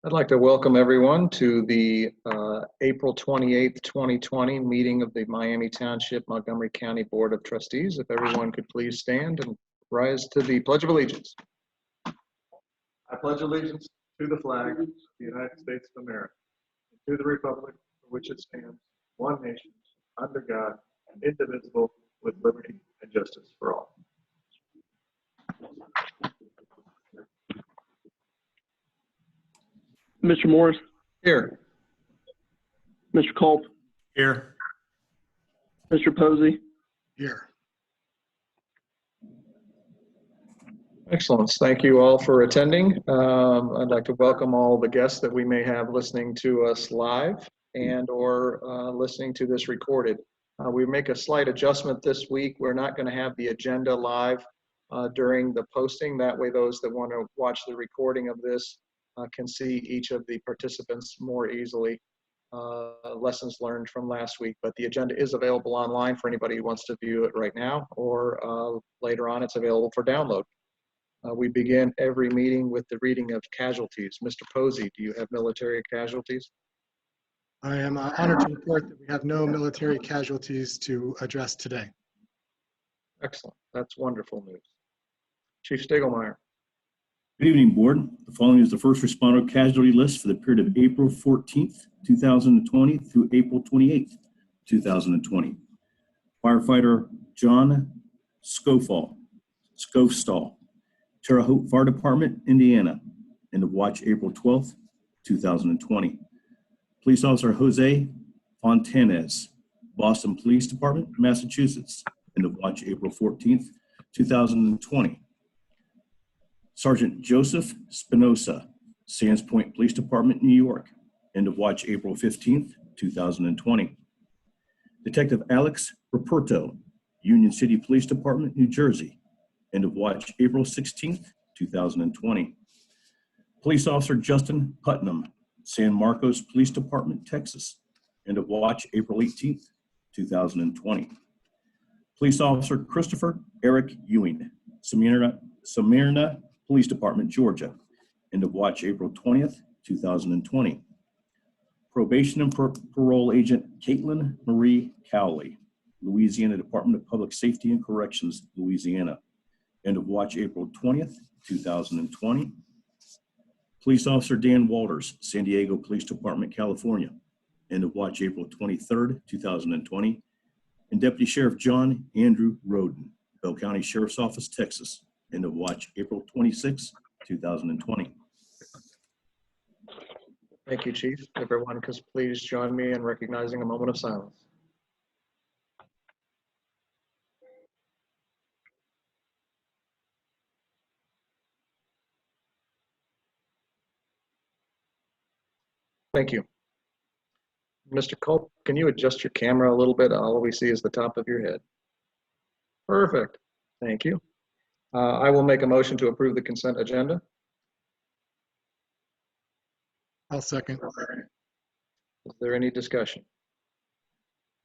I'd like to welcome everyone to the April 28th, 2020 meeting of the Miami Township Montgomery County Board of Trustees. If everyone could please stand and rise to the Pledge of Allegiance. I pledge allegiance to the flag of the United States of America, and to the republic for which it stands, one nation, under God, indivisible, with liberty and justice for all. Mr. Morris. Here. Mr. Culp. Here. Mr. Posey. Here. Excellent. Thank you all for attending. I'd like to welcome all the guests that we may have listening to us live and or listening to this recorded. We make a slight adjustment this week. We're not going to have the agenda live during the posting. That way those that want to watch the recording of this can see each of the participants more easily. Lessons learned from last week, but the agenda is available online for anybody who wants to view it right now, or later on it's available for download. We begin every meeting with the reading of casualties. Mr. Posey, do you have military casualties? I am honored to report that we have no military casualties to address today. Excellent. That's wonderful news. Chief Stegelmeyer. Good evening, Board. The following is the first responder casualty list for the period of April 14th, 2020 through April 28th, 2020. Firefighter John Scofall, Terre Haute Fire Department, Indiana. End of watch April 12th, 2020. Police Officer Jose Fontanez, Boston Police Department, Massachusetts. End of watch April 14th, 2020. Sergeant Joseph Spinoza, Sands Point Police Department, New York. End of watch April 15th, 2020. Detective Alex Raperto, Union City Police Department, New Jersey. End of watch April 16th, 2020. Police Officer Justin Putnam, San Marcos Police Department, Texas. End of watch April 18th, 2020. Police Officer Christopher Eric Ewing, Smyrna Police Department, Georgia. End of watch April 20th, 2020. Probation and Parole Agent Caitlin Marie Cowley, Louisiana Department of Public Safety and Corrections, Louisiana. End of watch April 20th, 2020. Police Officer Dan Walters, San Diego Police Department, California. End of watch April 23rd, 2020. And Deputy Sheriff John Andrew Roden, Bell County Sheriff's Office, Texas. End of watch April 26, 2020. Thank you, Chief. Everyone, please join me in recognizing a moment of silence. Thank you. Mr. Culp, can you adjust your camera a little bit? All we see is the top of your head. Perfect. Thank you. I will make a motion to approve the consent agenda. I'll second. Is there any discussion?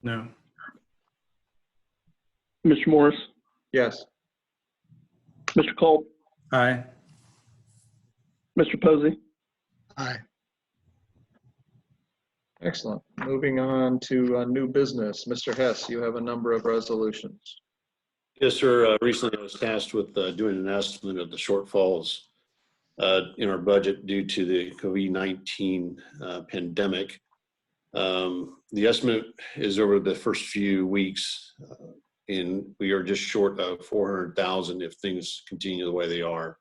No. Mr. Morris. Yes. Mr. Culp. Aye. Mr. Posey. Aye. Excellent. Moving on to new business. Mr. Hess, you have a number of resolutions. Yes, sir. Recently I was tasked with doing an estimate of the shortfalls in our budget due to the COVID-19 pandemic. The estimate is over the first few weeks, and we are just short of 400,000 if things continue the way they are.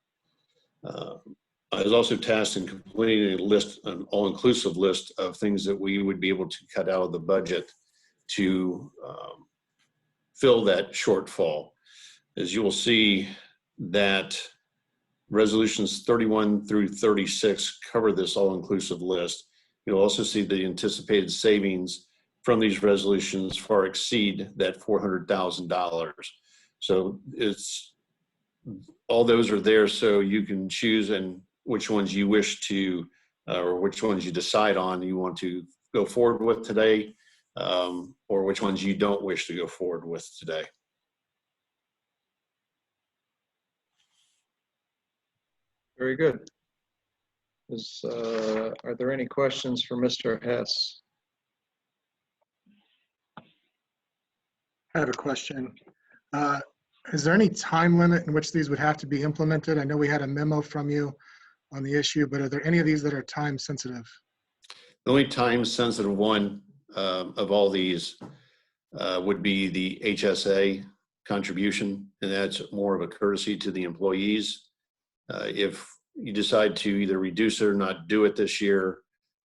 I was also tasked in completing a list, an all-inclusive list of things that we would be able to cut out of the budget to fill that shortfall. As you will see, that resolutions 31 through 36 cover this all-inclusive list. You'll also see the anticipated savings from these resolutions far exceed that $400,000. So it's all those are there, so you can choose and which ones you wish to, or which ones you decide on you want to go forward with today, or which ones you don't wish to go forward with today. Very good. Are there any questions for Mr. Hess? I have a question. Is there any time limit in which these would have to be implemented? I know we had a memo from you on the issue, but are there any of these that are time sensitive? The only time sensitive one of all these would be the HSA contribution, and that's more of a courtesy to the employees. If you decide to either reduce it or not do it this year,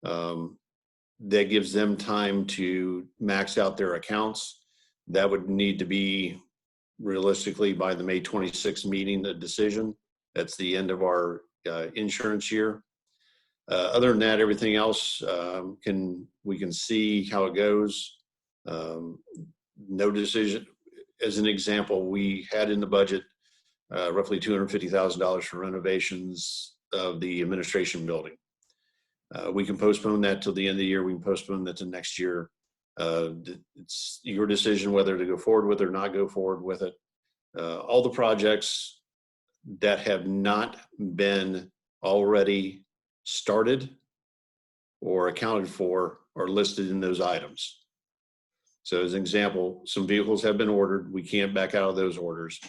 that gives them time to max out their accounts. That would need to be realistically by the May 26th meeting, the decision. That's the end of our insurance year. Other than that, everything else we can see how it goes. No decision. As an example, we had in the budget roughly $250,000 for renovations of the administration building. We can postpone that till the end of the year. We can postpone that to next year. It's your decision whether to go forward with it or not go forward with it. All the projects that have not been already started or accounted for are listed in those items. So as an example, some vehicles have been ordered. We can't back out of those orders.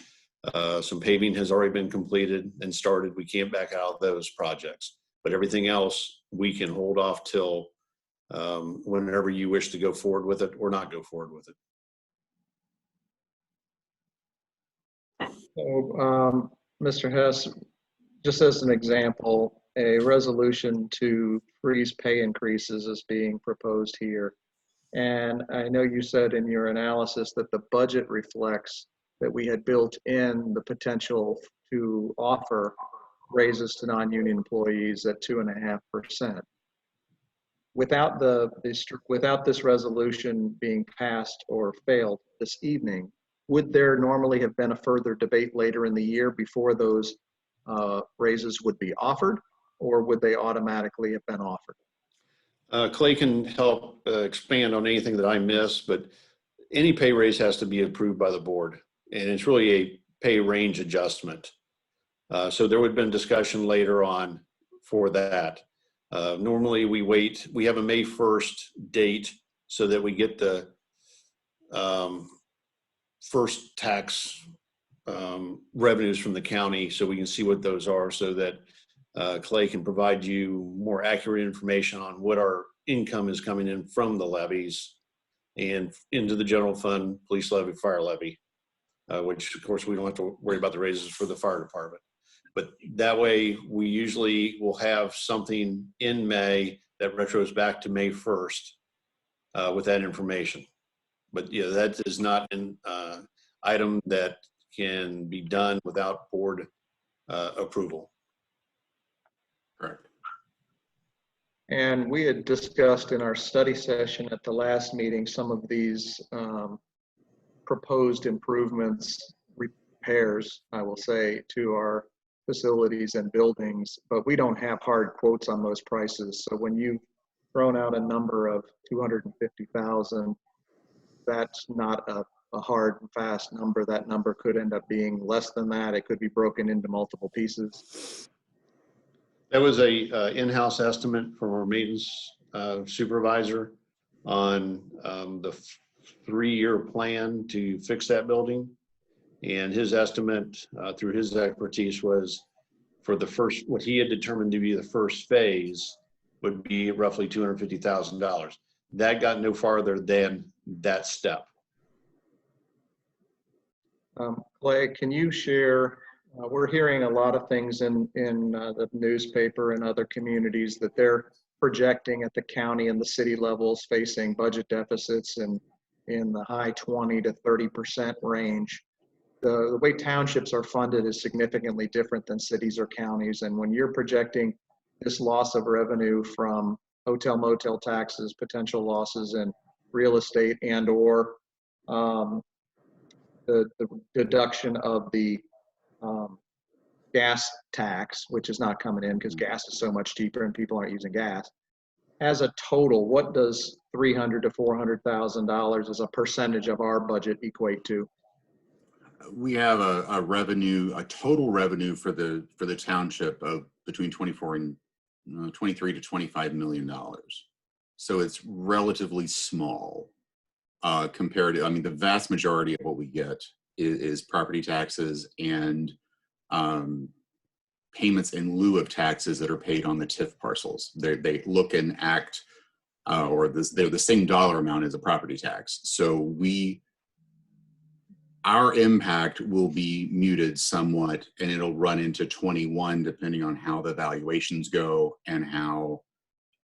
Some paving has already been completed and started. We can't back out of those projects. But everything else, we can hold off till whenever you wish to go forward with it or not go forward with it. So, Mr. Hess, just as an example, a resolution to freeze pay increases is being proposed here. And I know you said in your analysis that the budget reflects that we had built in the potential to offer raises to non-union employees at 2.5%. Without this resolution being passed or failed this evening, would there normally have been a further debate later in the year before those raises would be offered, or would they automatically have been offered? Clay can help expand on anything that I miss, but any pay raise has to be approved by the board, and it's really a pay range adjustment. So there would have been discussion later on for that. Normally we have a May 1st date so that we get the first tax revenues from the county so we can see what those are, so that Clay can provide you more accurate information on what our income is coming in from the levies and into the general fund, police levy, fire levy, which of course we don't have to worry about the raises for the fire department. But that way we usually will have something in May that retros back to May 1st with that information. But yeah, that is not an item that can be done without board approval. Correct. And we had discussed in our study session at the last meeting some of these proposed improvements, repairs, I will say, to our facilities and buildings, but we don't have hard quotes on those prices. So when you've thrown out a number of 250,000, that's not a hard and fast number. That number could end up being less than that. It could be broken into multiple pieces. That was a in-house estimate from our maintenance supervisor on the 3-year plan to fix that building. And his estimate through his expertise was for the first, what he had determined to be the first phase would be roughly $250,000. That got no farther than that step. Clay, can you share, we're hearing a lot of things in the newspaper and other communities that they're projecting at the county and the city levels facing budget deficits in the high 20 to 30% range. The way townships are funded is significantly different than cities or counties. And when you're projecting this loss of revenue from hotel motel taxes, potential losses in real estate and or the deduction of the gas tax, which is not coming in because gas is so much cheaper and people aren't using gas. As a total, what does $300,000 to $400,000 as a percentage of our budget equate to? We have a total revenue for the township of between 24 and $23 to $25 million. So it's relatively small compared to, I mean, the vast majority of what we get is property taxes and payments in lieu of taxes that are paid on the TIF parcels. They look and act, they're the same dollar amount as a property tax. So our impact will be muted somewhat, and it'll run into 21 depending on how the valuations go and how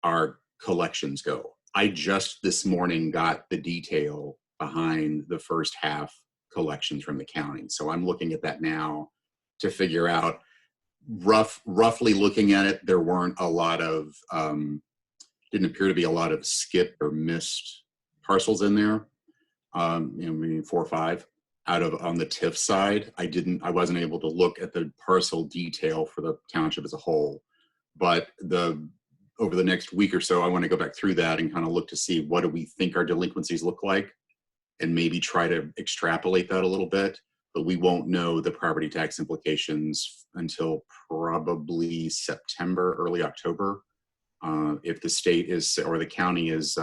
our collections go. I just this morning got the detail behind the first half collections from the county. So I'm looking at that now to figure out, roughly looking at it, there weren't a lot of, didn't appear to be a lot of skipped or missed parcels in there. Maybe 4 or 5 out of on the TIF side. I wasn't able to look at the parcel detail for the township as a whole, but over the next week or so, I want to go back through that and kind of look to see what do we think our delinquencies look like and maybe try to extrapolate that a little bit, but we won't know the property tax implications until probably September, early October. If the state is, or the county is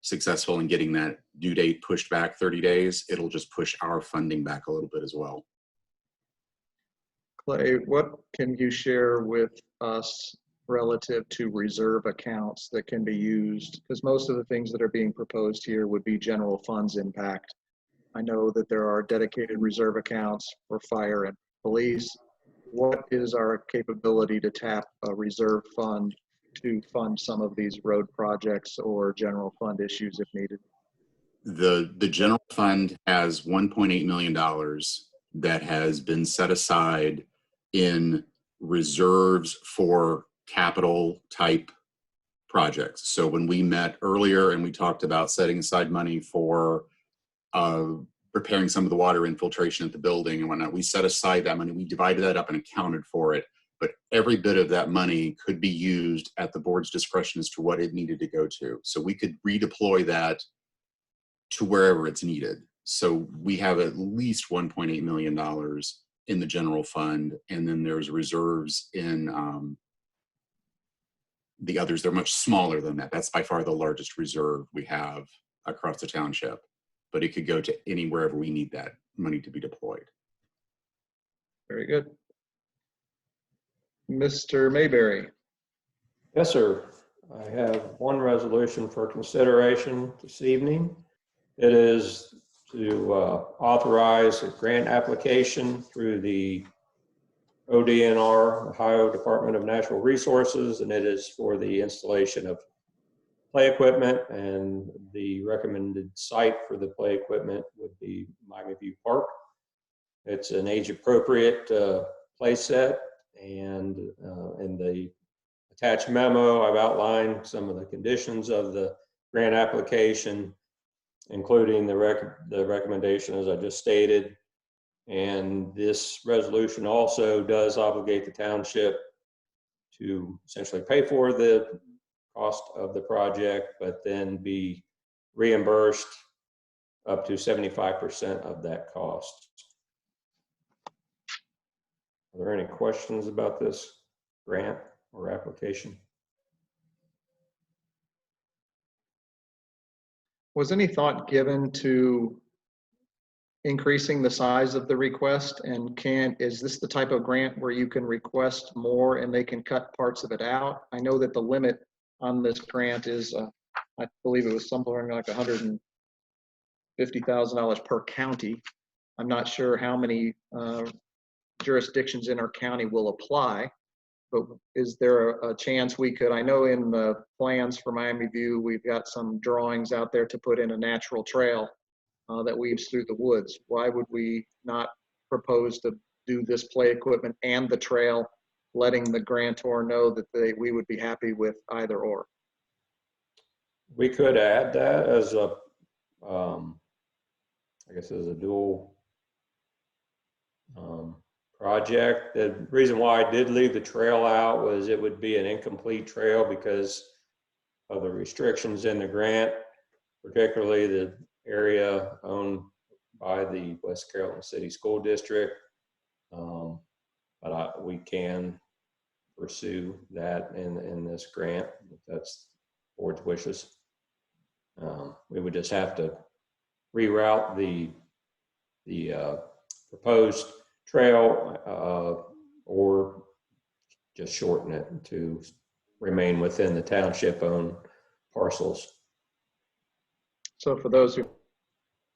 successful in getting that due date pushed back 30 days, it'll just push our funding back a little bit as well. Clay, what can you share with us relative to reserve accounts that can be used? Because most of the things that are being proposed here would be general funds impact. I know that there are dedicated reserve accounts for fire and police. What is our capability to tap a reserve fund to fund some of these road projects or general fund issues if needed? The general fund has $1.8 million that has been set aside in reserves for capital type projects. So when we met earlier and we talked about setting aside money for repairing some of the water infiltration at the building and whatnot, we set aside that money, we divided that up and accounted for it. But every bit of that money could be used at the board's discretion as to what it needed to go to. So we could redeploy that to wherever it's needed. So we have at least $1.8 million in the general fund, and then there's reserves in the others. They're much smaller than that. That's by far the largest reserve we have across the township, but it could go to wherever we need that money to be deployed. Very good. Mr. Mayberry. Yes, sir. I have one resolution for consideration this evening. It is to authorize a grant application through the ODNR, Ohio Department of Natural Resources, and it is for the installation of play equipment, and the recommended site for the play equipment would be Miami View Park. It's an age-appropriate play set, and in the attached memo, I've outlined some of the conditions of the grant application, including the recommendation as I just stated. And this resolution also does obligate the township to essentially pay for the cost of the project, but then be reimbursed up to 75% of that cost. Are there any questions about this grant or application? Was any thought given to increasing the size of the request? And is this the type of grant where you can request more and they can cut parts of it out? I know that the limit on this grant is, I believe it was somewhere like $150,000 per county. I'm not sure how many jurisdictions in our county will apply, but is there a chance we could, I know in the plans for Miami View, we've got some drawings out there to put in a natural trail that weaves through the woods. Why would we not propose to do this play equipment and the trail, letting the grantor know that we would be happy with either or? We could add that as a, I guess as a dual project. The reason why I did leave the trail out was it would be an incomplete trail because of the restrictions in the grant, particularly the area owned by the West Carrollton City School District. But we can pursue that in this grant, if that's the board's wishes. We would just have to reroute the proposed trail or just shorten it to remain within the township-owned parcels. So for those who,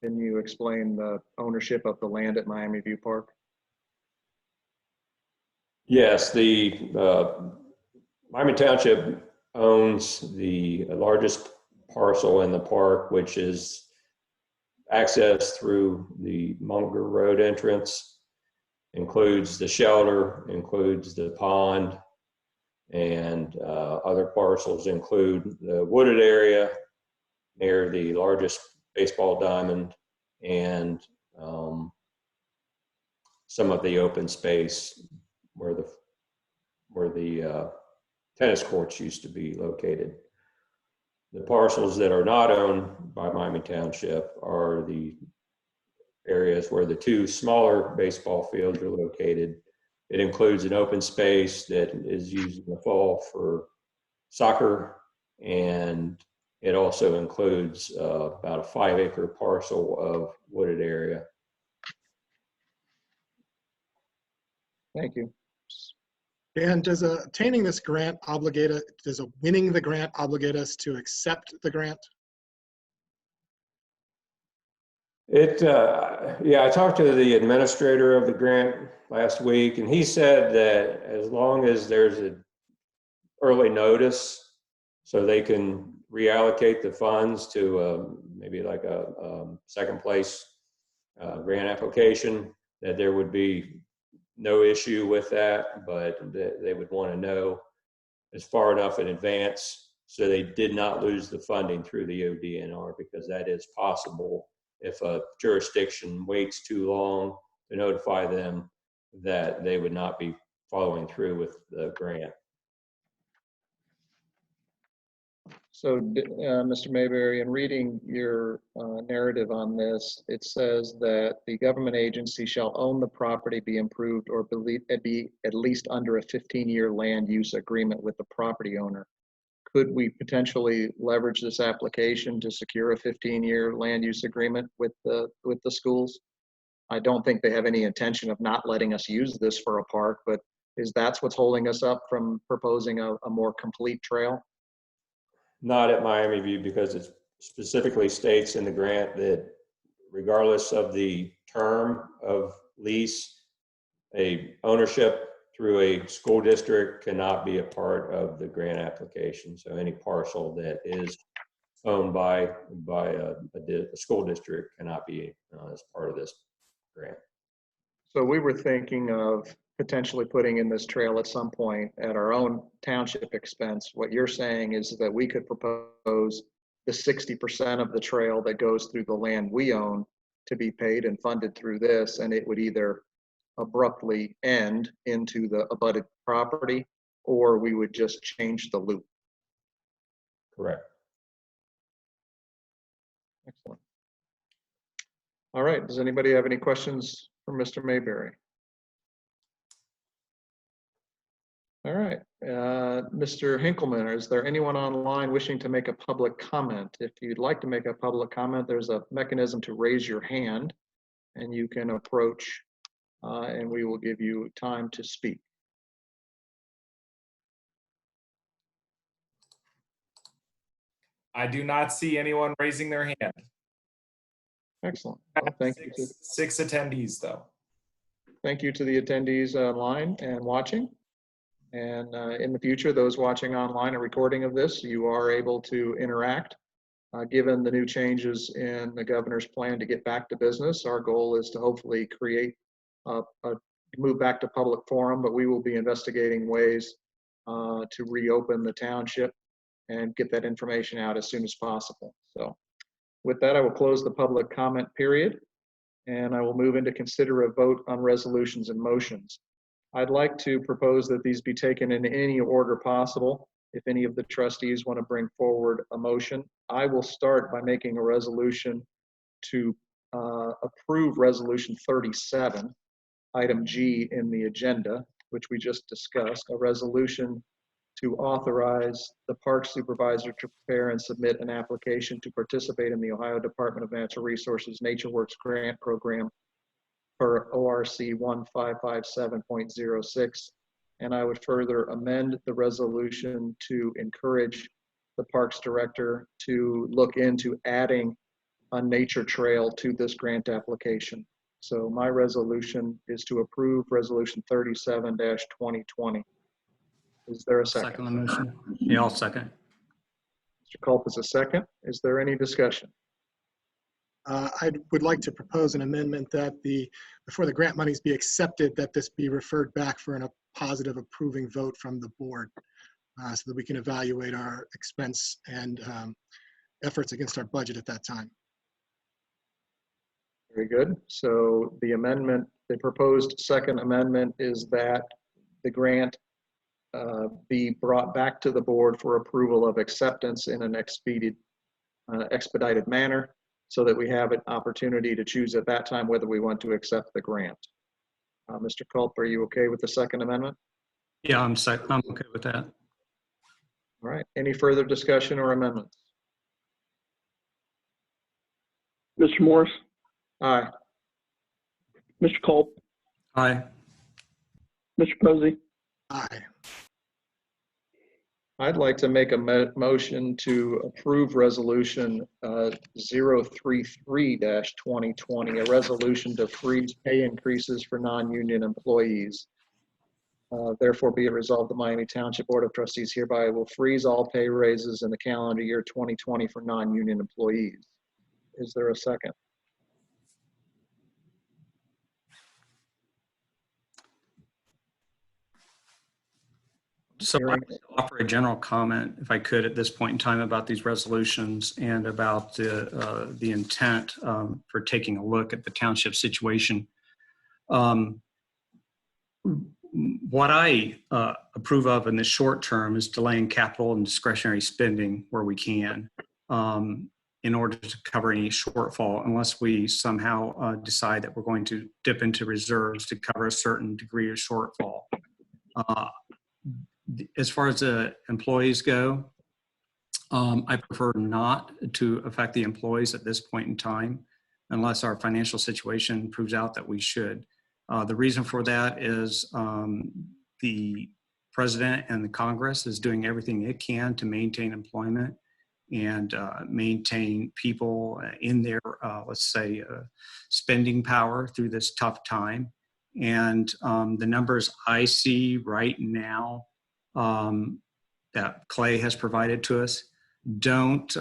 can you explain the ownership of the land at Miami View Park? Yes, the Miami Township owns the largest parcel in the park, which is accessed through the Munger Road entrance, includes the shelter, includes the pond, and other parcels include the wooded area near the largest baseball diamond and some of the open space where the tennis courts used to be located. The parcels that are not owned by Miami Township are the areas where the two smaller baseball fields are located. It includes an open space that is used in the fall for soccer, and it also includes about a 5-acre parcel of wooded area. Thank you. And does obtaining this grant obligate us, does winning the grant obligate us to accept the grant? Yeah, I talked to the administrator of the grant last week, and he said that as long as there's an early notice, so they can reallocate the funds to maybe like a second place grant application, that there would be no issue with that, but they would want to know as far enough in advance so they did not lose the funding through the ODNR, because that is possible if a jurisdiction waits too long to notify them that they would not be following through with the grant. So, Mr. Mayberry, in reading your narrative on this, it says that the government agency shall own the property, be improved, or be at least under a 15-year land use agreement with the property owner. Could we potentially leverage this application to secure a 15-year land use agreement with the schools? I don't think they have any intention of not letting us use this for a park, but that's what's holding us up from proposing a more complete trail? Not at Miami View, because it specifically states in the grant that regardless of the term of lease, a ownership through a school district cannot be a part of the grant application. So any parcel that is owned by a school district cannot be as part of this grant. So we were thinking of potentially putting in this trail at some point at our own township expense. What you're saying is that we could propose the 60% of the trail that goes through the land we own to be paid and funded through this, and it would either abruptly end into the abutted property, or we would just change the loop. Correct. Excellent. All right, does anybody have any questions for Mr. Mayberry? All right, Mr. Hinkleman, is there anyone online wishing to make a public comment? If you'd like to make a public comment, there's a mechanism to raise your hand, and you can approach, and we will give you time to speak. I do not see anyone raising their hand. Excellent. Well, thank you. Six attendees, though. Thank you to the attendees online and watching. And in the future, those watching online, a recording of this, you are able to interact. Given the new changes in the governor's plan to get back to business, our goal is to hopefully create move back to public forum, but we will be investigating ways to reopen the township and get that information out as soon as possible. So with that, I will close the public comment period, and I will move into consider a vote on resolutions and motions. I'd like to propose that these be taken in any order possible. If any of the trustees want to bring forward a motion, I will start by making a resolution to approve resolution 37, item G in the agenda, which we just discussed, a resolution to authorize the park supervisor to prepare and submit an application to participate in the Ohio Department of Natural Resources NatureWorks grant program per ORC 1557.06. And I would further amend the resolution to encourage the Parks Director to look into adding a nature trail to this grant application. So my resolution is to approve Resolution 37-2020. Is there a second? Second the motion. Yeah, I'll second. Mr. Culp is a second. Is there any discussion? I would like to propose an amendment that before the grant monies be accepted, that this be referred back for a positive approving vote from the board, so that we can evaluate our expense and efforts against our budget at that time. Very good. So the amendment, the proposed second amendment is that the grant be brought back to the board for approval of acceptance in an expedited manner, so that we have an opportunity to choose at that time whether we want to accept the grant. Mr. Culp, are you okay with the second amendment? Yeah, I'm okay with that. All right. Any further discussion or amendments? Mr. Morris, Aye. Mr. Culp, Aye. Mr. Posey, Aye. I'd like to make a motion to approve Resolution 033-2020, a resolution to freeze pay increases for non-union employees. Therefore, be it resolved, the Miami Township Board of Trustees hereby will freeze all pay raises in the calendar year 2020 for non-union employees. Is there a second? So I would offer a general comment, if I could, at this point in time about these resolutions and about the intent for taking a look at the township situation. What I approve of in the short term is delaying capital and discretionary spending where we can in order to cover any shortfall, unless we somehow decide that we're going to dip into reserves to cover a certain degree of shortfall. As far as the employees go, I prefer not to affect the employees at this point in time, unless our financial situation proves out that we should. The reason for that is the president and the Congress is doing everything it can to maintain employment and maintain people in their, let's say, spending power through this tough time. And the numbers I see right now that Clay has provided to us don't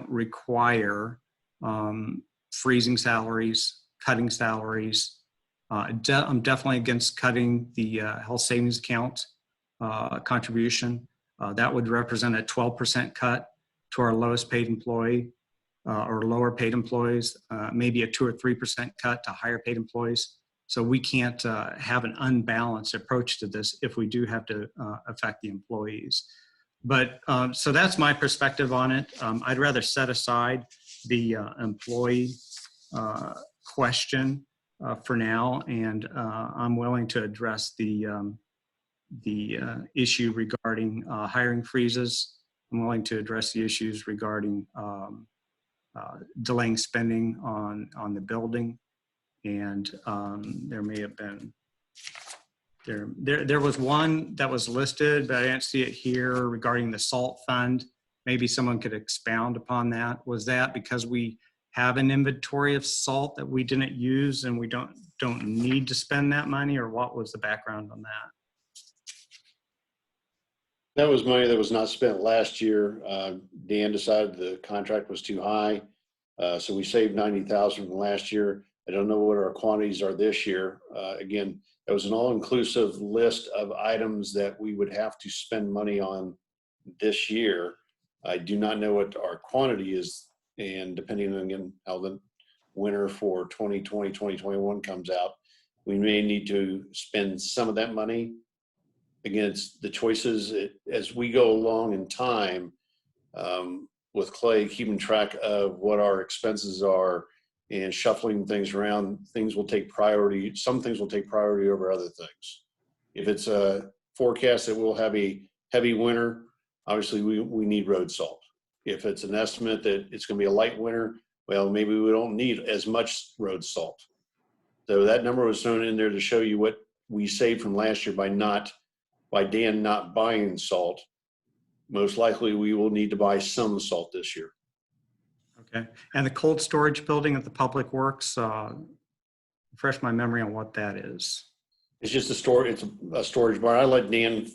require freezing salaries, cutting salaries. I'm definitely against cutting the health savings account contribution. That would represent a 12% cut to our lowest paid employee or lower paid employees, maybe a 2 or 3% cut to higher paid employees. So we can't have an unbalanced approach to this if we do have to affect the employees. But so that's my perspective on it. I'd rather set aside the employee question for now, and I'm willing to address the issue regarding hiring freezes. I'm willing to address the issues regarding delaying spending on the building. And there may have been, there was one that was listed, but I didn't see it here regarding the SALT fund. Maybe someone could expound upon that. Was that because we have an inventory of salt that we didn't use and we don't need to spend that money, or what was the background on that? That was money that was not spent last year. Dan decided the contract was too high. So we saved $90,000 from last year. I don't know what our quantities are this year. Again, it was an all-inclusive list of items that we would have to spend money on this year. I do not know what our quantity is, and depending on, again, how the winter for 2020, 2021 comes out, we may need to spend some of that money. Again, it's the choices as we go along in time with Clay, keeping track of what our expenses are and shuffling things around. Things will take priority. Some things will take priority over other things. If it's a forecast that we'll have a heavy winter, obviously we need road salt. If it's an estimate that it's going to be a light winter, well, maybe we don't need as much road salt. So that number was thrown in there to show you what we saved from last year by Dan not buying salt. Most likely we will need to buy some salt this year. Okay. And the cold storage building at the Public Works, refresh my memory on what that is. It's just it's a storage barn. I'll let Dan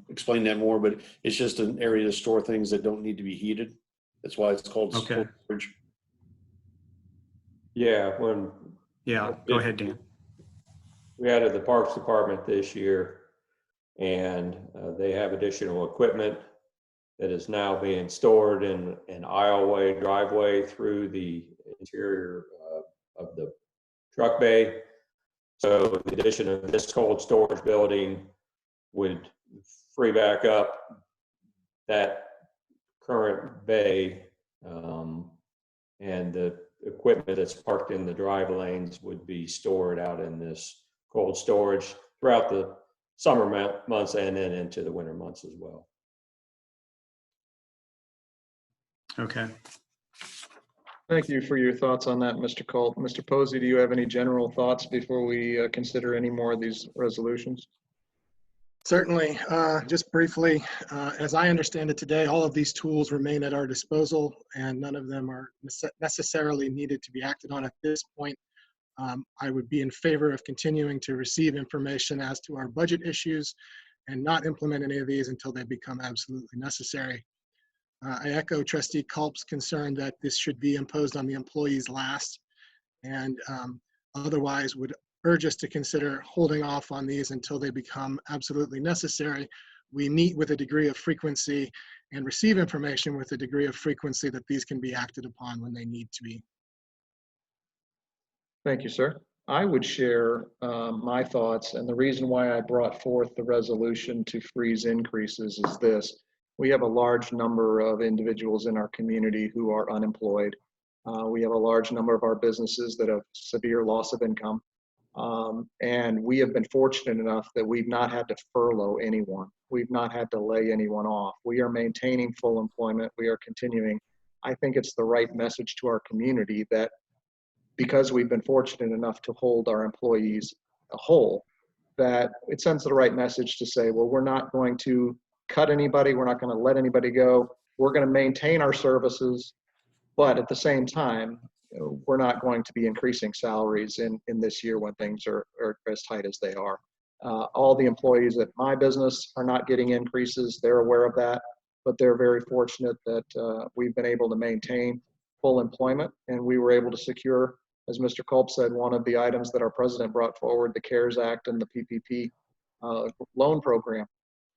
explain that more, but it's just an area to store things that don't need to be heated. That's why it's called Okay. storage. Yeah, Go ahead, Dan. we added the Parks Department this year, and they have additional equipment that is now being stored in an aisleway driveway through the interior of the truck bay. So the addition of this cold storage building would free back up that current bay, and the equipment that's parked in the drive lanes would be stored out in this cold storage throughout the summer months and then into the winter months as well. Okay. Thank you for your thoughts on that, Mr. Culp. Mr. Posey, do you have any general thoughts before we consider any more of these resolutions? Certainly. Just briefly, as I understand it today, all of these tools remain at our disposal and none of them are necessarily needed to be acted on at this point. I would be in favor of continuing to receive information as to our budget issues and not implement any of these until they become absolutely necessary. I echo Trustee Culp's concern that this should be imposed on the employees last, and otherwise would urge us to consider holding off on these until they become absolutely necessary. We meet with a degree of frequency and receive information with a degree of frequency that these can be acted upon when they need to be. Thank you, sir. I would share my thoughts, and the reason why I brought forth the resolution to freeze increases is this. We have a large number of individuals in our community who are unemployed. We have a large number of our businesses that have severe loss of income. And we have been fortunate enough that we've not had to furlough anyone. We've not had to lay anyone off. We are maintaining full employment. We are continuing. I think it's the right message to our community that because we've been fortunate enough to hold our employees whole, that it sends the right message to say, well, we're not going to cut anybody. We're not going to let anybody go. We're going to maintain our services, but at the same time, we're not going to be increasing salaries in this year when things are as tight as they are. All the employees at my business are not getting increases. They're aware of that, but they're very fortunate that we've been able to maintain full employment, and we were able to secure, as Mr. Culp said, one of the items that our president brought forward, the CARES Act and the PPP loan program.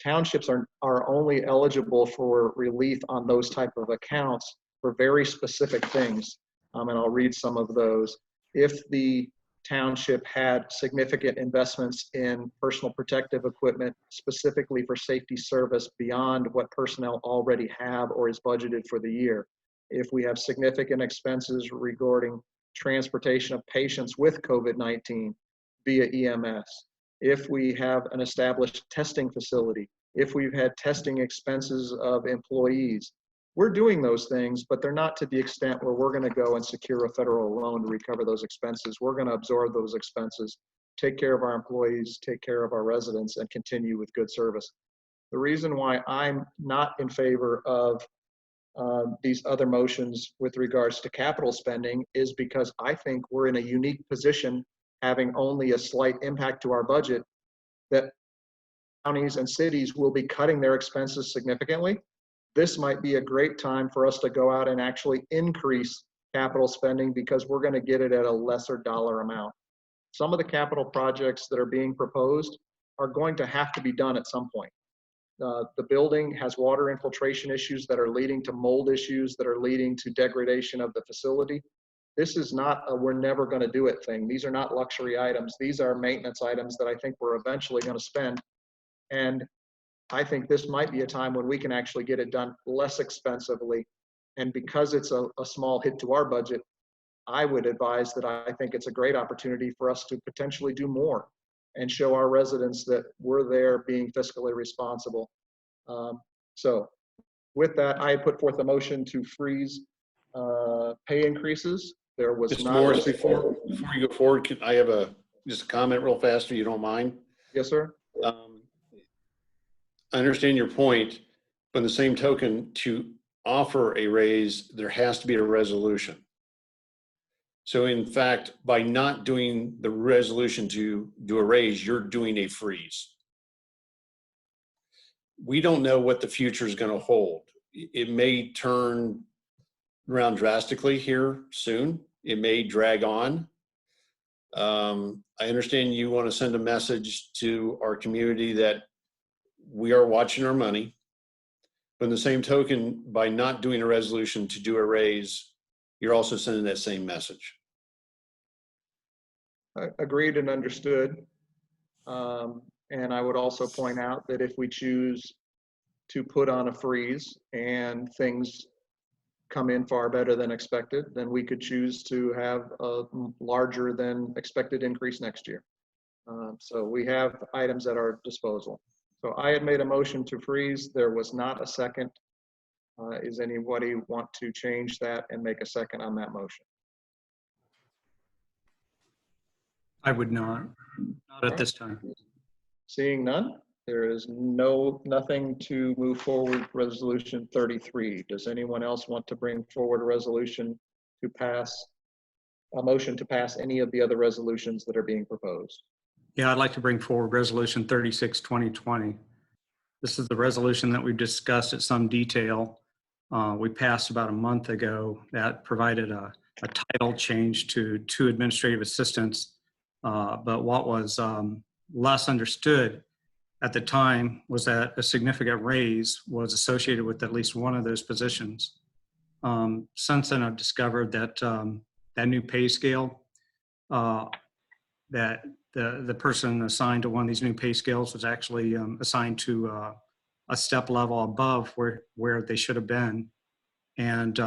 Townships are only eligible for relief on those type of accounts for very specific things. And I'll read some of those. If the township had significant investments in personal protective equipment, specifically for safety service beyond what personnel already have or is budgeted for the year. If we have significant expenses regarding transportation of patients with COVID-19 via EMS. If we have an established testing facility, if we've had testing expenses of employees, we're doing those things, but they're not to the extent where we're going to go and secure a federal loan to recover those expenses. We're going to absorb those expenses, take care of our employees, take care of our residents, and continue with good service. The reason why I'm not in favor of these other motions with regards to capital spending is because I think we're in a unique position, having only a slight impact to our budget, that counties and cities will be cutting their expenses significantly. This might be a great time for us to go out and actually increase capital spending because we're going to get it at a lesser dollar amount. Some of the capital projects that are being proposed are going to have to be done at some point. The building has water infiltration issues that are leading to mold issues that are leading to degradation of the facility. This is not a we're never going to do it thing. These are not luxury items. These are maintenance items that I think we're eventually going to spend. And I think this might be a time when we can actually get it done less expensively. And because it's a small hit to our budget, I would advise that I think it's a great opportunity for us to potentially do more and show our residents that we're there being fiscally responsible. So with that, I put forth a motion to freeze pay increases. There was Mr. not. Morris, before you go forward, I have just a comment real fast, if you don't mind. Yes, sir. I understand your point, but in the same token, to offer a raise, there has to be a resolution. So in fact, by not doing the resolution to do a raise, you're doing a freeze. We don't know what the future is going to hold. It may turn around drastically here soon. It may drag on. I understand you want to send a message to our community that we are watching our money. But in the same token, by not doing a resolution to do a raise, you're also sending that same message. Agreed and understood. And I would also point out that if we choose to put on a freeze and things come in far better than expected, then we could choose to have a larger than expected increase next year. So we have items at our disposal. So I had made a motion to freeze. There was not a second. Is anybody want to change that and make a second on that motion? I would not at this time. Seeing none, there is nothing to move forward resolution 33. Does anyone else want to bring forward a resolution to pass, a motion to pass any of the other resolutions that are being proposed? Yeah, I'd like to bring forward resolution 36, 2020. This is the resolution that we've discussed at some detail. We passed about a month ago that provided a title change to 2 administrative assistants. But what was less understood at the time was that a significant raise was associated with at least one of those positions. Since then, I've discovered that that new pay scale, that the person assigned to one of these new pay scales was actually assigned to a step level above where they should have been. And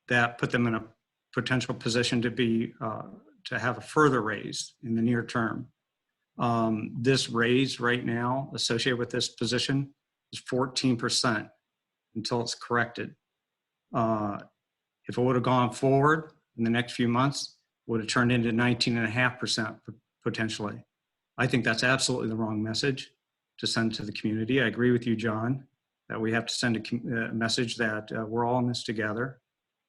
that put them in a potential position to be to have a further raise in the near term. This raise right now associated with this position is 14% until it's corrected. If it would have gone forward in the next few months, it would have turned into 19.5% potentially. I think that's absolutely the wrong message to send to the community. I agree with you, John, that we have to send a message that we're all in this together,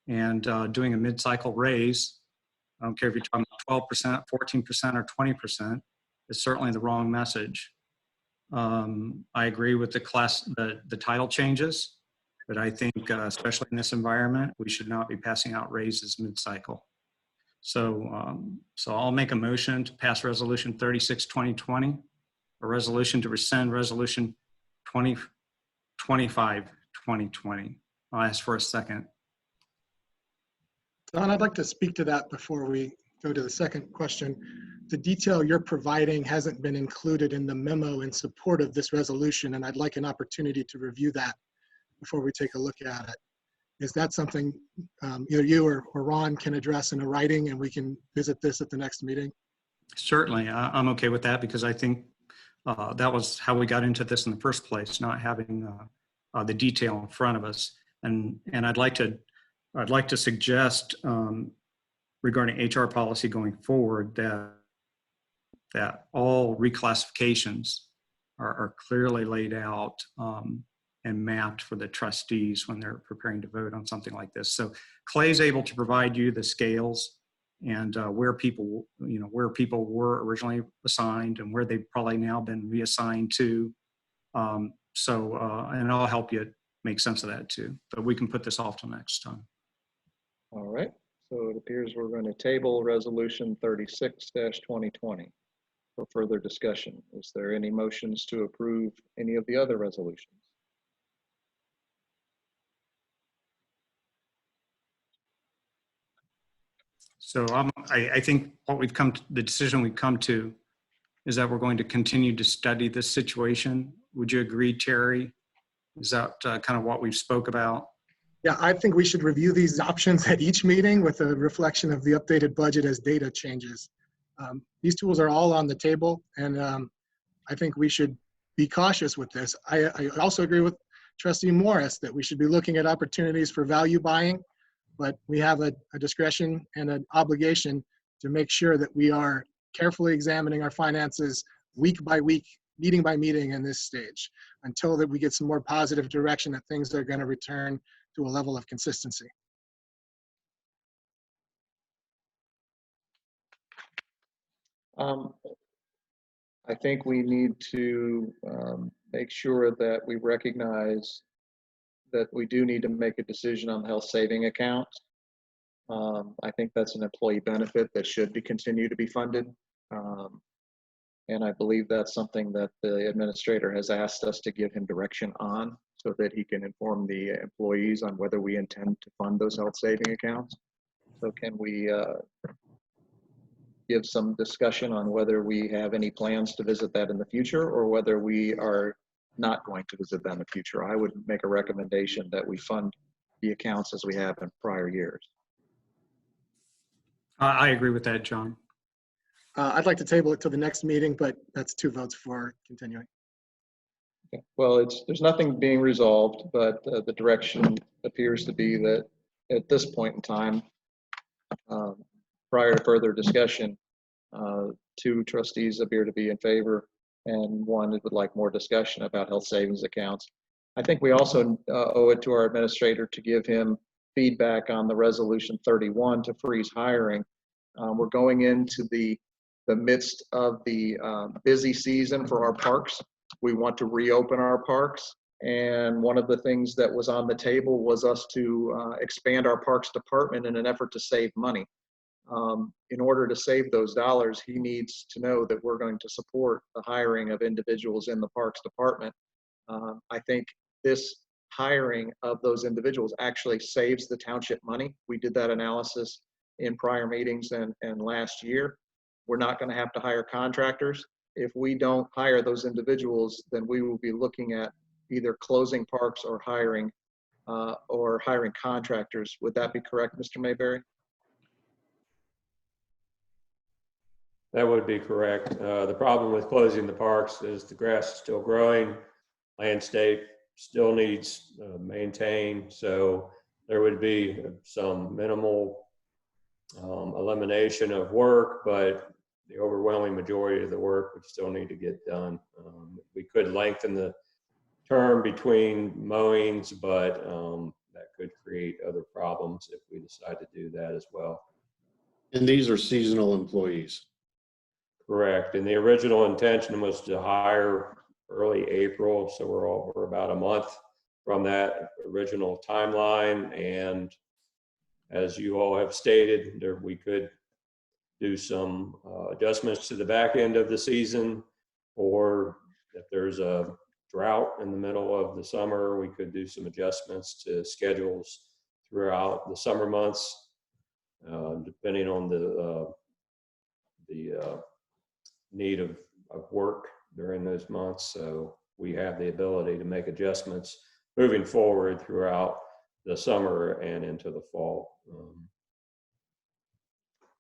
and doing a mid-cycle raise, I don't care if you're talking about 12%, 14%, or 20%, is certainly the wrong message. I agree with the title changes, but I think, especially in this environment, we should not be passing out raises mid-cycle. So I'll make a motion to pass resolution 36, 2020, a resolution to rescind resolution 25, 2020. I'll ask for a second. Don, I'd like to speak to that before we go to the second question. The detail you're providing hasn't been included in the memo in support of this resolution, and I'd like an opportunity to review that before we take a look at it. Is that something either you or Ron can address in a writing, and we can visit this at the next meeting? Certainly, I'm okay with that, because I think that was how we got into this in the first place, not having the detail in front of us. And I'd like to suggest regarding HR policy going forward that all reclassifications are clearly laid out and mapped for the trustees when they're preparing to vote on something like this. So Clay's able to provide you the scales and where people were originally assigned and where they've probably now been reassigned to. And I'll help you make sense of that too. But we can put this off till next time. All right. So it appears we're going to table resolution 36-2020 for further discussion. Is there any motions to approve any of the other resolutions? So I think the decision we've come to is that we're going to continue to study this situation. Would you agree, Terry? Is that kind of what we've spoke about? Yeah, I think we should review these options at each meeting with a reflection of the updated budget as data changes. These tools are all on the table, and I think we should be cautious with this. I also agree with Trustee Morris that we should be looking at opportunities for value buying, but we have a discretion and an obligation to make sure that we are carefully examining our finances week by week, meeting by meeting in this stage, until that we get some more positive direction that things are going to return to a level of consistency. I think we need to make sure that we recognize that we do need to make a decision on the health saving account. I think that's an employee benefit that should continue to be funded. And I believe that's something that the administrator has asked us to give him direction on so that he can inform the employees on whether we intend to fund those health saving accounts. So can we give some discussion on whether we have any plans to visit that in the future or whether we are not going to visit that in the future? I would make a recommendation that we fund the accounts as we have in prior years. I agree with that, John. I'd like to table it to the next meeting, but that's 2 votes for continuing. Okay. Well, there's nothing being resolved, but the direction appears to be that at this point in time, prior to further discussion, 2 trustees appear to be in favor and 1 would like more discussion about health savings accounts. I think we also owe it to our administrator to give him feedback on the resolution 31 to freeze hiring. We're going into the midst of the busy season for our parks. We want to reopen our parks. And one of the things that was on the table was us to expand our parks department in an effort to save money. In order to save those dollars, he needs to know that we're going to support the hiring of individuals in the parks department. I think this hiring of those individuals actually saves the township money. We did that analysis in prior meetings and last year. We're not going to have to hire contractors. If we don't hire those individuals, then we will be looking at either closing parks or hiring contractors. Would that be correct, Mr. Mayberry? That would be correct. The problem with closing the parks is the grass is still growing, landscape still needs maintained, so there would be some minimal elimination of work, but the overwhelming majority of the work would still need to get done. We could lengthen the term between mowings, but that could create other problems if we decide to do that as well. And these are seasonal employees. Correct. And the original intention was to hire early April, so we're about a month from that original timeline. And as you all have stated, we could do some adjustments to the back end of the season, or if there's a drought in the middle of the summer, we could do some adjustments to schedules throughout the summer months, depending on the need of work during those months. So we have the ability to make adjustments moving forward throughout the summer and into the fall.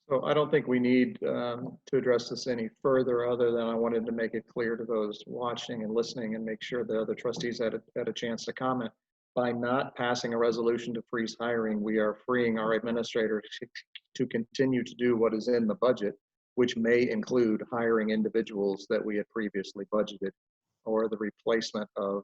So I don't think we need to address this any further, other than I wanted to make it clear to those watching and listening and make sure the other trustees had a chance to comment. By not passing a resolution to freeze hiring, we are freeing our administrator to continue to do what is in the budget, which may include hiring individuals that we had previously budgeted, or the replacement of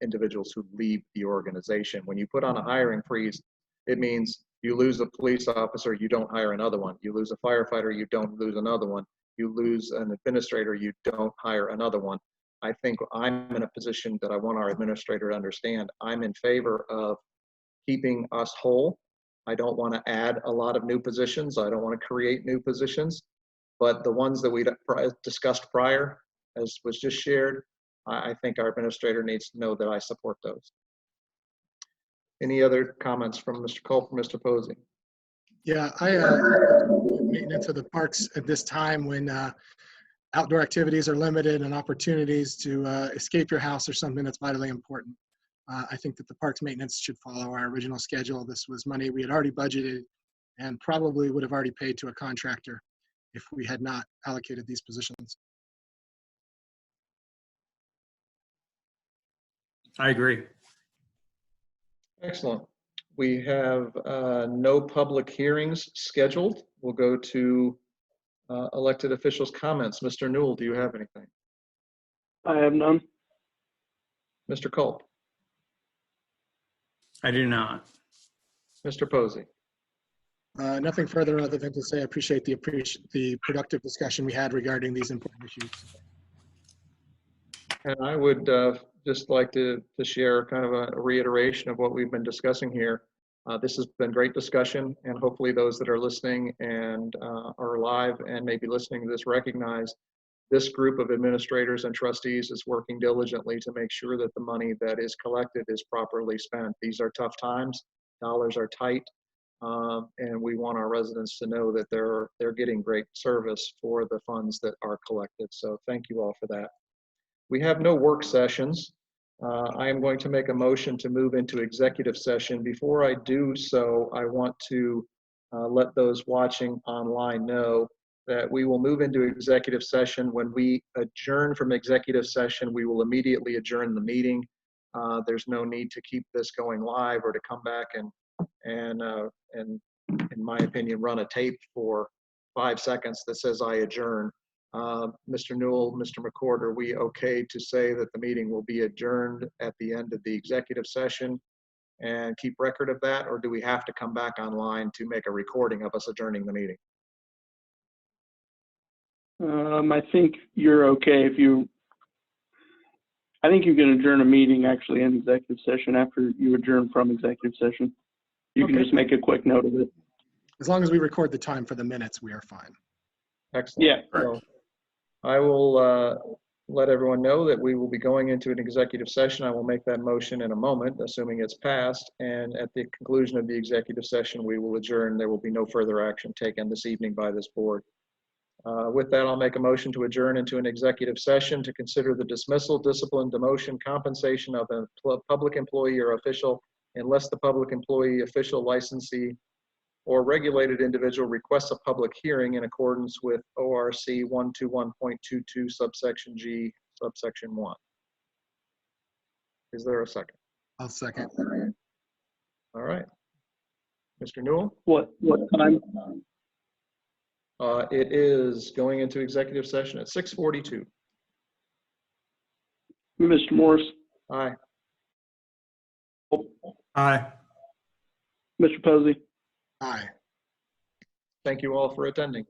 individuals who leave the organization. When you put on a hiring freeze, it means you lose a police officer, you don't hire another one. You lose a firefighter, you don't lose another one. You lose an administrator, you don't hire another one. I think I'm in a position that I want our administrator to understand. I'm in favor of keeping us whole. I don't want to add a lot of new positions. I don't want to create new positions. But the ones that we discussed prior, as was just shared, I think our administrator needs to know that I support those. Any other comments from Mr. Culp or Mr. Posey? Yeah, maintenance of the parks at this time when outdoor activities are limited and opportunities to escape your house are something that's vitally important. I think that the parks maintenance should follow our original schedule. This was money we had already budgeted and probably would have already paid to a contractor. if we had not allocated these positions. I agree. Excellent. We have no public hearings scheduled. We'll go to elected officials' comments. Mr. Newell, do you have anything? I have none. Mr. Culp? I do not. Mr. Posey? Nothing further other than to say I appreciate the productive discussion we had regarding these important issues. And I would just like to share kind of a reiteration of what we've been discussing here. This has been great discussion, and hopefully those that are listening and are live and maybe listening to this recognize this group of administrators and trustees is working diligently to make sure that the money that is collected is properly spent. These are tough times, dollars are tight, and we want our residents to know that they're getting great service for the funds that are collected. So thank you all for that. We have no work sessions. I am going to make a motion to move into executive session. Before I do so, I want to let those watching online know that we will move into executive session. When we adjourn from executive session, we will immediately adjourn the meeting. There's no need to keep this going live or to come back and in my opinion, run a tape for 5 seconds that says I adjourn. Mr. Newell, Mr. McCord, are we okay to say that the meeting will be adjourned at the end of the executive session and keep record of that, or do we have to come back online to make a recording of us adjourning the meeting? I think you're okay I think you can adjourn a meeting actually in executive session after you adjourn from executive session. You can Okay. just make a quick note of it. As long as we record the time for the minutes, we are fine. Excellent. Yeah. So I will let everyone know that we will be going into an executive session. I will make that motion in a moment, assuming it's passed. And at the conclusion of the executive session, we will adjourn. There will be no further action taken this evening by this board. With that, I'll make a motion to adjourn into an executive session to consider the dismissal, discipline, demotion, compensation of a public employee or official unless the public employee, official, licensee, or regulated individual requests a public hearing in accordance with ORC 121.22 subsection G, subsection 1. Is there a second? I'll second. All right. Mr. Newell? What time? It is going into executive session at 6:42. Mr. Morris? Aye. Aye. Mr. Posey? Aye. Thank you all for attending.